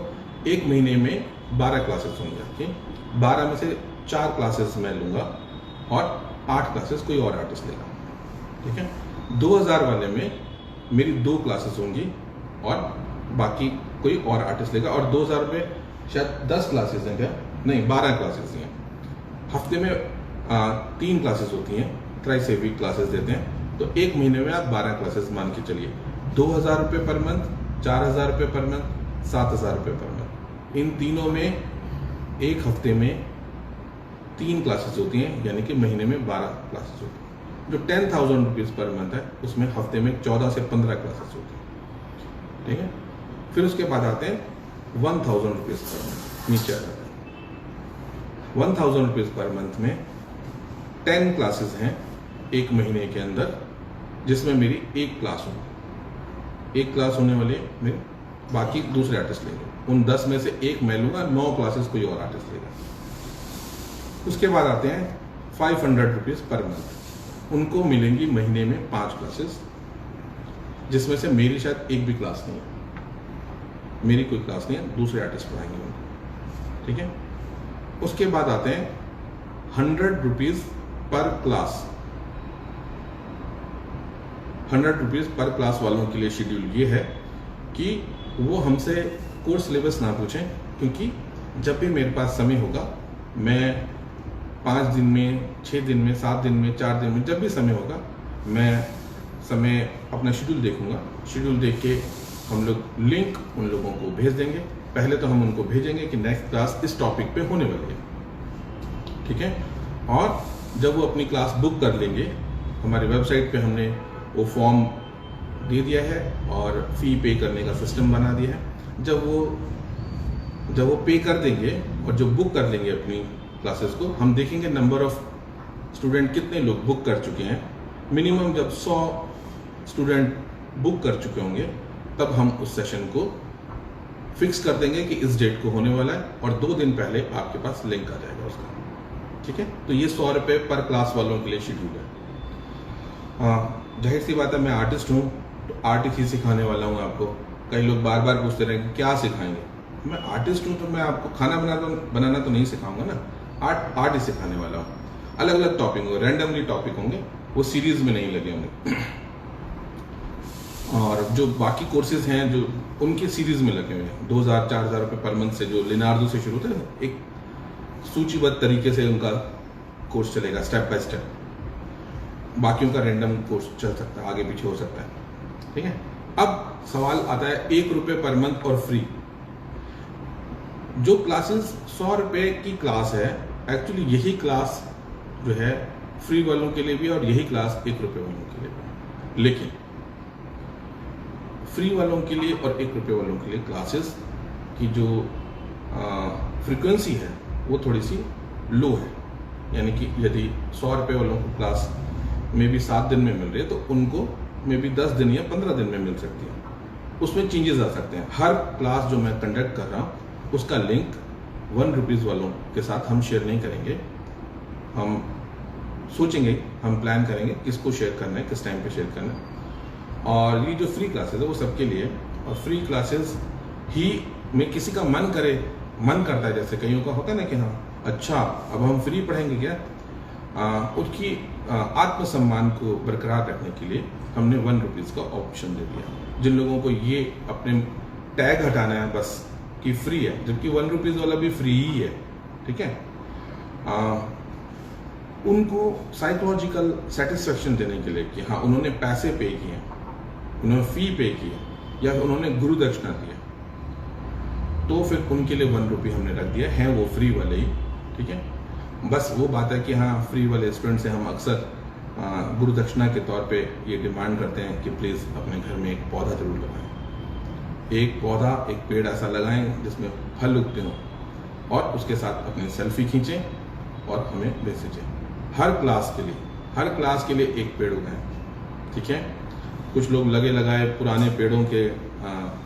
एक महीने में 12 क्लासेस होंगे आपकी। 12 में से 4 क्लासेस मैं लूँगा और 8 क्लासेस कोई और आर्टिस्ट लेगा। ठीक है, 2000 वाले में मेरी 2 क्लासेस होंगी और बाकी कोई और आर्टिस्ट लेगा। और 2000 रुपये शायद 10 क्लासेस हैं क्या? नहीं, 12 क्लासेस हैं। हफ्ते में 3 क्लासेस होती हैं, थ्राइस ए वीक क्लासेस देते हैं। तो एक महीने में आप 12 क्लासेस मान के चलिए। 2000 रुपये पर मंथ, 4000 रुपये पर मंथ, 7000 रुपये पर मंथ। इन तीनों में एक हफ्ते में 3 क्लासेस होती हैं, यानी कि महीने में 12 क्लासेस होती हैं। जो 10,000 रुपीज़ पर मंथ है उसमें हफ्ते में 14 से 15 क्लासेस होती हैं। ठीक है, फिर उसके बाद आते हैं 1,000 रुपीज़ पर मंथ। नीचे आ जाते हैं 1,000 रुपीज़ पर मंथ में 10 क्लासेस हैं एक महीने के अंदर, जिसमें मेरी एक क्लास होगी। एक क्लास होने वाली है मेरी, बाकी दूसरे आर्टिस्ट लेंगे। उन 10 में से एक मैं लूँगा, 9 क्लासेस कोई और आर्टिस्ट लेगा। उसके बाद आते हैं 500 रुपीज़ पर मंथ। उनको मिलेंगी महीने में 5 क्लासेस, जिसमें से मेरी शायद एक भी क्लास नहीं है। मेरी कोई क्लास नहीं है, दूसरे आर्टिस्ट पढ़ाएंगे उनको। ठीक है, उसके बाद आते हैं 100 रुपीज़ पर क्लास। 100 रुपीज़ पर क्लास वालों के लिए शेड्यूल ये है कि वो हमसे कोर्स सिलेबस ना पूछें, क्योंकि जब भी मेरे पास समय होगा, मैं 5 दिन में, 6 दिन में, 7 दिन में, 4 दिन में, जब भी समय होगा, मैं समय अपना शेड्यूल देखूंगा। शेड्यूल देख के हम लोग लिंक उन लोगों को भेज देंगे। पहले तो हम उनको भेजेंगे कि नेक्स्ट क्लास इस टॉपिक पे होने वाली है। ठीक है, और जब वो अपनी क्लास बुक कर लेंगे, हमारी वेबसाइट पे हमने वो फॉर्म दे दिया है और फ़ी पे करने का सिस्टम बना दिया है। जब वो पे कर देंगे और जो बुक कर लेंगे अपनी क्लासेस को, हम देखेंगे नंबर ऑफ स्टूडेंट कितने लोग बुक कर चुके हैं। मिनिमम जब 100 स्टूडेंट बुक कर चुके होंगे, तब हम उस सेशन को फिक्स कर देंगे कि इस डेट को होने वाला है, और 2 दिन पहले आपके पास लिंक आ जाएगा उसका। ठीक है, तो ये 100 रुपये पर क्लास वालों के लिए शेड्यूल है। जाहिर सी बात है, मैं आर्टिस्ट हूँ तो आर्ट ही सिखाने वाला हूँ आपको। कई लोग बार बार पूछते रहे क्या सिखाएंगे। मैं आर्टिस्ट हूँ तो मैं आपको खाना बनाना तो नहीं सिखाऊंगा ना, आर्ट ही सिखाने वाला हूँ। अलग अलग टॉपिक होंगे, रैंडमली टॉपिक होंगे, वो सीरीज में नहीं लगे होंगे। और जो बाकी कोर्सेज हैं जो उनके सीरीज में लगे हुए हैं, 2,000-4,000 रुपये पर मंथ से, जो लिनार्डो से शुरू होता है, एक सूचीबद्ध तरीके से उनका कोर्स चलेगा, स्टेप बाय स्टेप। बाकियों का रैंडम कोर्स चल सकता है, आगे पीछे हो सकता है। ठीक है, अब सवाल आता है 1 रुपये पर मंथ और फ्री। जो क्लासेस 100 रुपये की क्लास है, एक्चुअली यही क्लास जो है फ्री वालों के लिए भी और यही क्लास 1 रुपये वालों के लिए भी। लेकिन फ्री वालों के लिए और 1 रुपये वालों के लिए क्लासेस की जो फ्रीक्वेंसी है वो थोड़ी सी लो है। यानी कि यदि 100 रुपये वालों को क्लास में भी 7 दिन में मिल रही है तो उनको में भी 10 दिन या 15 दिन में मिल सकती है। उसमें चेंजेस आ सकते हैं। हर क्लास जो मैं कंडक्ट कर रहा हूँ उसका लिंक 1 रुपीज़ वालों के साथ हम शेयर नहीं करेंगे। हम सोचेंगे, हम प्लान करेंगे किसको शेयर करना है, किस टाइम पे शेयर करना है। और ये जो फ्री क्लासेस है वो सबके लिए। और फ्री क्लासेस ही में किसी का मन करता है, जैसे कईयों का होता है ना कि हाँ अच्छा अब हम फ्री पढ़ेंगे क्या, उसकी आत्मसम्मान को बरकरार रखने के लिए हमने 1 रुपीज़ का ऑप्शन दे दिया। जिन लोगों को ये अपने टैग हटाना है बस कि फ्री है, जबकि 1 रुपीज़ वाला भी फ्री ही है, ठीक है, उनको साइकोलॉजिकल सेटिस्फेक्शन देने के लिए कि हाँ उन्होंने पैसे पे किए, उन्होंने फी पे की या उन्होंने गुरु दक्षिणा दिया, तो फिर उनके लिए 1 रुपये हमने रख दिया है, वो फ्री वाले ही, ठीक है। बस वो बात है कि हाँ फ्री वाले स्टूडेंट से हम अक्सर गुरु दक्षिणा के तौर पे ये डिमांड करते हैं कि प्लीज़ अपने घर में एक पौधा जरूर लगाएं, एक पौधा, एक पेड़ ऐसा लगाएं जिसमें फल उगते हों, और उसके साथ अपनी सेल्फी खींचें और हमें भेजें। हर क्लास के लिए एक पेड़ उगाएं, ठीक है। कुछ लोग लगे लगाए पुराने पेड़ों के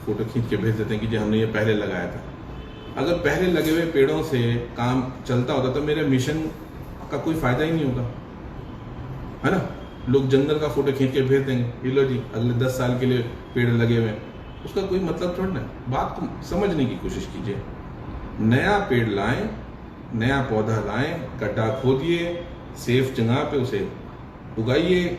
फोटो खींच के भेज देते हैं कि जी हमने ये पहले लगाया था। अगर पहले लगे हुए पेड़ों से काम चलता होता तो मेरे मिशन का कोई फायदा ही नहीं होगा, है ना। लोग जंगल का फोटो खींच के भेज देंगे, ये लो जी अगले 10 साल के लिए पेड़ लगे हुए हैं, उसका कोई मतलब थोड़ा ना। बात को समझने की कोशिश कीजिए। नया पेड़ लाएं, नया पौधा लाएं, गड्ढा खोदिए, सेफ जगह पे उसे उगाइए,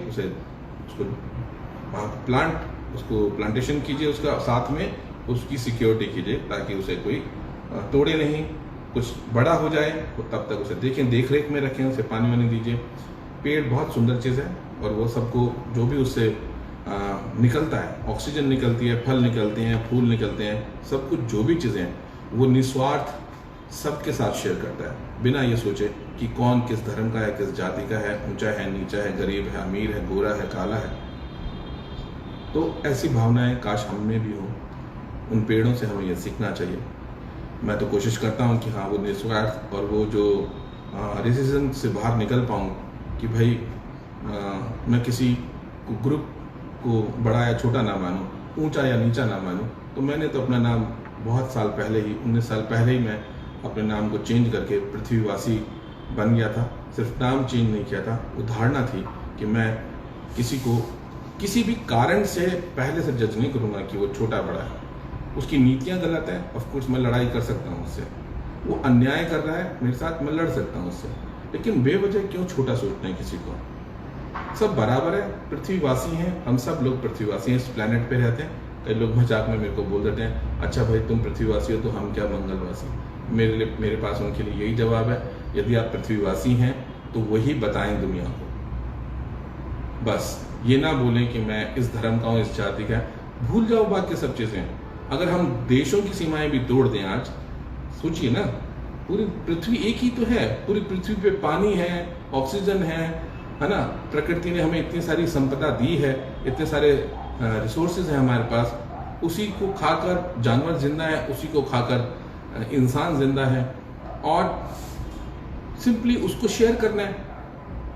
उसको प्लांटेशन कीजिए, उसका साथ में उसकी सिक्योरिटी कीजिए ताकि उसे कोई तोड़े नहीं। कुछ बड़ा हो जाए तो तब तक उसे देख रेख में रखें, उसे पानी वानी दीजिए। पेड़ बहुत सुंदर चीज़ है और वो सबको जो भी उससे निकलता है, ऑक्सीजन निकलती है, फल निकलते हैं, फूल निकलते हैं, सब कुछ जो भी चीज़ें हैं वो निस्वार्थ सबके साथ शेयर करता है, बिना ये सोचे कि कौन किस धर्म का है, किस जाति का है, ऊंचा है, नीचा है, गरीब है, अमीर है, गोरा है, काला है। तो ऐसी भावनाएं काश हम में भी हो। उन पेड़ों से हमें ये सीखना चाहिए। मैं तो कोशिश करता हूँ कि हाँ वो निस्वार्थ और वो जो रेसिज्म से बाहर निकल पाऊँ कि भाई मैं किसी ग्रुप को बड़ा या छोटा ना मानूँ, ऊंचा या नीचा ना मानूँ। तो मैंने तो अपना नाम बहुत साल पहले ही, 19 साल पहले ही मैं अपने नाम को चेंज करके पृथ्वीवासी बन गया था। सिर्फ नाम चेंज नहीं किया था, वो धारणा थी कि मैं किसी को किसी भी कारण से पहले से जज नहीं करूँगा कि वो छोटा बड़ा है। उसकी नीतियाँ गलत हैं, ऑफकोर्स मैं लड़ाई कर सकता हूँ उससे। वो अन्याय कर रहा है मेरे साथ, मैं लड़ सकता हूँ उससे, लेकिन बेवजह क्यों छोटा सोचना है किसी को। सब बराबर है, पृथ्वीवासी हैं, हम सब लोग पृथ्वीवासी हैं, इस प्लेनेट पे रहते हैं। कई लोग मजाक में मेरे को बोल देते हैं, अच्छा भाई तुम पृथ्वीवासी हो तो हम क्या मंगलवासी। मेरे पास उनके लिए यही जवाब है, यदि आप पृथ्वीवासी हैं तो वही बताएं दुनिया को। बस ये ना बोलें कि मैं इस धर्म का हूँ, इस जाति का। भूल जाओ बाकी सब चीज़ें। अगर हम देशों की सीमाएं भी तोड़ दें, आज सोचिए ना, पूरी पृथ्वी एक ही तो है, पूरी पृथ्वी पे पानी है, ऑक्सीजन है ना। प्रकृति ने हमें इतनी सारी संपदा दी है, इतने सारे रिसोर्सेज हैं हमारे पास। उसी को खाकर जानवर जिंदा है, उसी को खाकर इंसान जिंदा है, और सिंपली उसको शेयर करना है।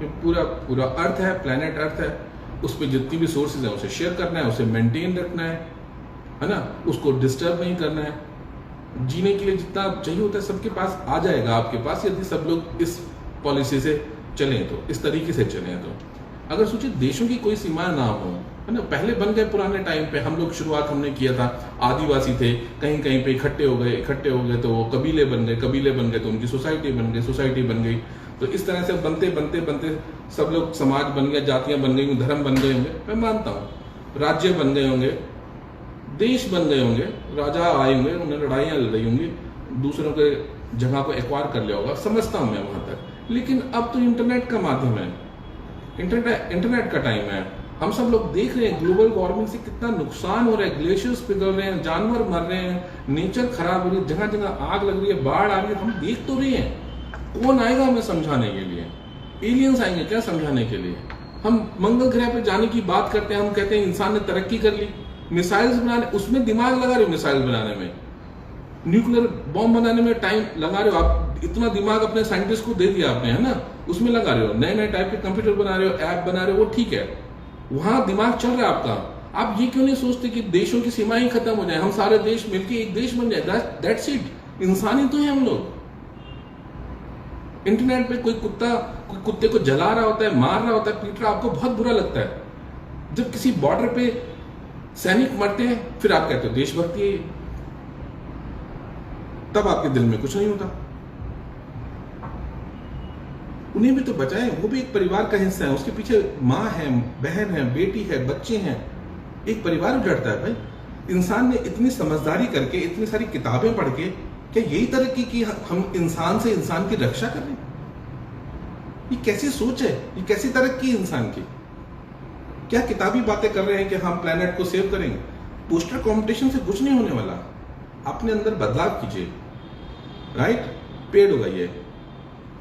ये पूरा अर्थ है, प्लेनेट अर्थ है, उस पर जितनी भी सोर्सेज हैं उसे शेयर करना है, उसे मेंटेन रखना है ना, उसको डिस्टर्ब नहीं करना है। जीने के लिए जितना चाहिए होता है सबके पास आ जाएगा आपके पास, यदि सब लोग इस पॉलिसी से चलें, तो इस तरीके से चलें। तो अगर सोचिए देशों की कोई सीमा ना हो, है ना, पहले बन गए पुराने टाइम पे, हम लोग शुरुआत हमने किया था, आदिवासी थे, कहीं कहीं पे इकट्ठे हो गए तो वो कबीले बन गए तो उनकी सोसाइटी बन गई। तो इस तरह से बनते सब लोग समाज बन गया, जातियां बन गई, धर्म बन गए होंगे, मैं मानता हूँ, राज्य बन गए होंगे, देश बन गए होंगे, राजा आए होंगे, उन्होंने लड़ाइयाँ लड़ी होंगी, दूसरों के जगह को एक्वायर कर लिया होगा, समझता हूँ मैं वहां तक। लेकिन अब तो इंटरनेट का माध्यम है, इंटरनेट का टाइम है। हम सब लोग देख रहे हैं ग्लोबल वार्मिंग से कितना नुकसान हो रहा है, ग्लेशियर्स पिघल रहे हैं, जानवर मर रहे हैं, नेचर खराब हो रही है, जगह आग लग रही है, बाढ़ आ रही है, हम देख तो रहे हैं। कौन आएगा हमें समझाने के लिए? एलियंस आएंगे क्या समझाने के लिए? हम मंगल ग्रह पे जाने की बात करते हैं, हम कहते हैं इंसान ने तरक्की कर ली, मिसाइल्स बनाने, उसमें दिमाग लगा रहे हो, मिसाइल बनाने में, न्यूक्लियर बॉम्ब बनाने में टाइम लगा रहे हो आप, इतना दिमाग अपने साइंटिस्ट को दे दिया आपने, है ना, उसमें लगा रहे हो, नए नए टाइप के कंप्यूटर बना रहे हो, ऐप बना रहे हो, वो ठीक है, वहां दिमाग चल रहा है आपका। आप ये क्यों नहीं सोचते कि देशों की सीमाएं ही खत्म हो जाए, हम सारे देश मिलकर एक देश बन जाए, दैट्स इट। इंसान ही तो है हम लोग। इंटरनेट पे कोई कुत्ते को जला रहा होता है, मार रहा होता है, पीट रहा, आपको बहुत बुरा लगता है। जब किसी बॉर्डर पे सैनिक मरते हैं फिर आप कहते हो देशभक्ति है, तब आपके दिल में कुछ नहीं होता। उन्हें भी तो बचाएं, वो भी एक परिवार का हिस्सा है, उसके पीछे माँ है, बहन है, बेटी है, बच्चे हैं, एक परिवार उजड़ता है भाई। इंसान ने इतनी समझदारी करके, इतनी सारी किताबें पढ़ के, क्या यही तरक्की की हम इंसान से इंसान की रक्षा कर रहे हैं? ये कैसी सोच है, ये कैसी तरक्की इंसान की? क्या किताबी बातें कर रहे हैं कि हम प्लेनेट को सेव करेंगे? पोस्टर कंपटीशन से कुछ नहीं होने वाला। अपने अंदर बदलाव कीजिए, राइट? पेड़ उगाइए,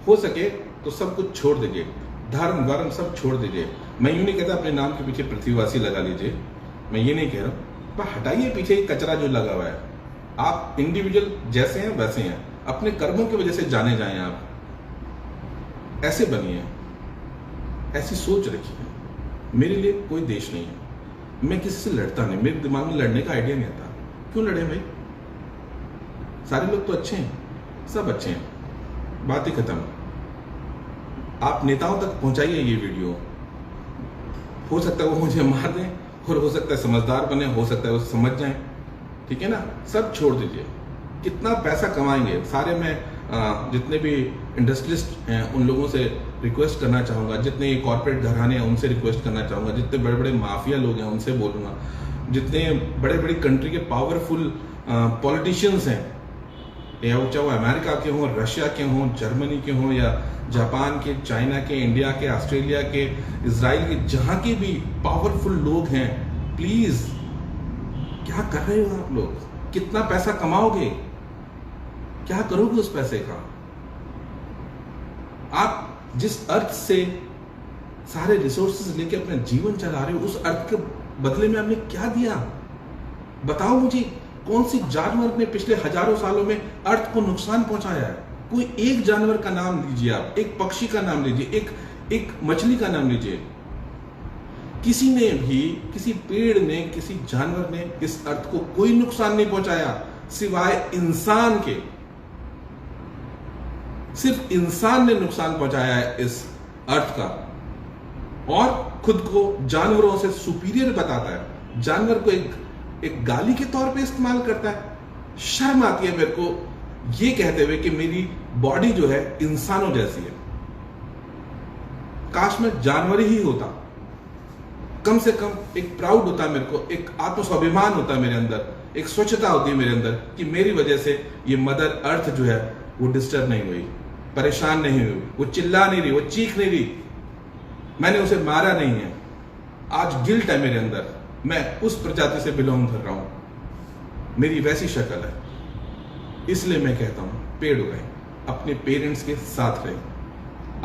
हो सके तो सब कुछ छोड़ दीजिए, धर्म वर्म सब छोड़ दीजिए। मैं यूं नहीं कहता अपने नाम के पीछे पृथ्वीवासी लगा लीजिए, मैं ये नहीं कह रहा हूं, पर हटाइए पीछे कचरा जो लगा हुआ है। आप इंडिविजुअल जैसे हैं वैसे हैं, अपने कर्मों की वजह से जाने जाएं, आप ऐसे बनिए, ऐसी सोच रखिए। मेरे लिए कोई देश नहीं है, मैं किसी से लड़ता नहीं, मेरे दिमाग में लड़ने का आइडिया नहीं आता। क्यों लड़े भाई? सारे लोग तो अच्छे हैं, सब अच्छे हैं, बात ही खत्म। आप नेताओं तक पहुंचाइए ये वीडियो, हो सकता है वो मुझे मार दें, और हो सकता है समझदार बने, हो सकता है वो समझ जाएं, ठीक है ना? सब छोड़ दीजिए। कितना पैसा कमाएंगे सारे, मैं जितने भी इंडस्ट्रियलिस्ट हैं उन लोगों से रिक्वेस्ट करना चाहूँगा, जितने कॉर्पोरेट घराने हैं उनसे रिक्वेस्ट करना चाहूँगा, जितने बड़े बड़े माफिया लोग हैं उनसे बोलूँगा, जितने बड़े बड़ी कंट्री के पावरफुल पॉलिटिशियंस हैं, या चाहे वो अमेरिका के हों, रशिया के हों, जर्मनी के हों, या जापान के, चाइना के, इंडिया के, ऑस्ट्रेलिया के, इजराइल के, जहाँ के भी पावरफुल लोग हैं, प्लीज क्या कर रहे हो आप लोग? कितना पैसा कमाओगे? क्या करोगे उस पैसे का? आप जिस अर्थ से सारे रिसोर्सेज लेके अपना जीवन चला रहे हो, उस अर्थ के बदले में आपने क्या दिया? बताओ मुझे, कौन सी जानवर ने पिछले हजारों सालों में अर्थ को नुकसान पहुंचाया है? कोई एक जानवर का नाम लीजिए आप, एक पक्षी का नाम लीजिए, एक मछली का नाम लीजिए। किसी ने भी, किसी पेड़ ने, किसी जानवर ने इस अर्थ को कोई नुकसान नहीं पहुंचाया सिवाय इंसान के। सिर्फ इंसान ने नुकसान पहुंचाया है इस अर्थ का, और खुद को जानवरों से सुपीरियर बताता है, जानवर को एक गाली के तौर पे इस्तेमाल करता है। शर्म आती है मेरे को ये कहते हुए कि मेरी बॉडी जो है इंसानों जैसी है। काश मैं जानवर ही होता, कम से कम एक प्राउड होता मेरे को, एक आत्मस्वाभिमान होता मेरे अंदर, एक स्वच्छता होती है मेरे अंदर कि मेरी वजह से ये मदर अर्थ जो है वो डिस्टर्ब नहीं हुई, परेशान नहीं हुई, वो चिल्ला नहीं रही, वो चीख नहीं रही, मैंने उसे मारा नहीं है। आज गिल्ट है मेरे अंदर, मैं उस प्रजाति से बिलोंग कर रहा हूं, मेरी वैसी शक्ल है। इसलिए मैं कहता हूं पेड़ उगाएं, अपने पेरेंट्स के साथ रहें,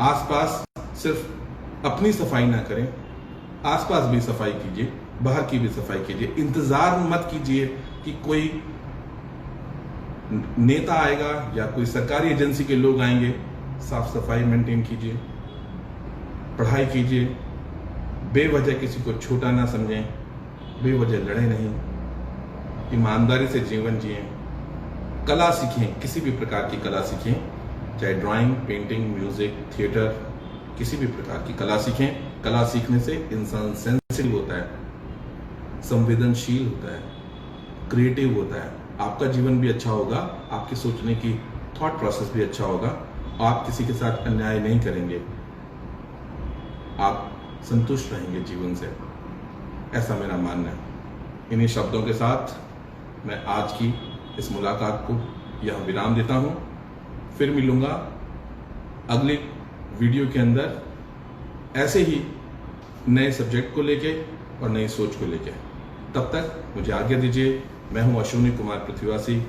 आसपास सिर्फ अपनी सफाई ना करें, आसपास भी सफाई कीजिए, बाहर की भी सफाई कीजिए। इंतजार मत कीजिए कि कोई नेता आएगा या कोई सरकारी एजेंसी के लोग आएंगे। साफ सफाई मेंटेन कीजिए, पढ़ाई कीजिए, बेवजह किसी को छोटा ना समझें, बेवजह लड़े नहीं, ईमानदारी से जीवन जिएं, कला सीखें, किसी भी प्रकार की कला सीखें, चाहे ड्राइंग, पेंटिंग, म्यूजिक, थिएटर, किसी भी प्रकार की कला सीखें। कला सीखने से इंसान सेंसिटिव होता है, संवेदनशील होता है, क्रिएटिव होता है। आपका जीवन भी अच्छा होगा, आपके सोचने की थॉट प्रोसेस भी अच्छा होगा, आप किसी के साथ अन्याय नहीं करेंगे, आप संतुष्ट रहेंगे जीवन से, ऐसा मेरा मानना है। इन्हीं शब्दों के साथ मैं आज की इस मुलाकात को यहाँ विराम देता हूँ। फिर मिलूंगा अगले वीडियो के अंदर ऐसे ही नए सब्जेक्ट को लेके और नई सोच को लेके। तब तक मुझे आज्ञा दीजिए। मैं हूँ Ashwini Kumar Prithvivasi,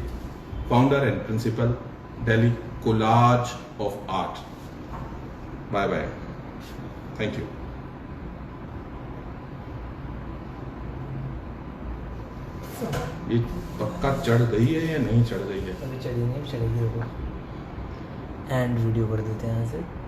founder and principal, Delhi college of art. Bye bye. Thank you. ये पक्का चढ़ गई है या नहीं चढ़ गई है? अभी चढ़ी नहीं, चढ़ेगी। एंड वीडियो कर देते हैं यहाँ से।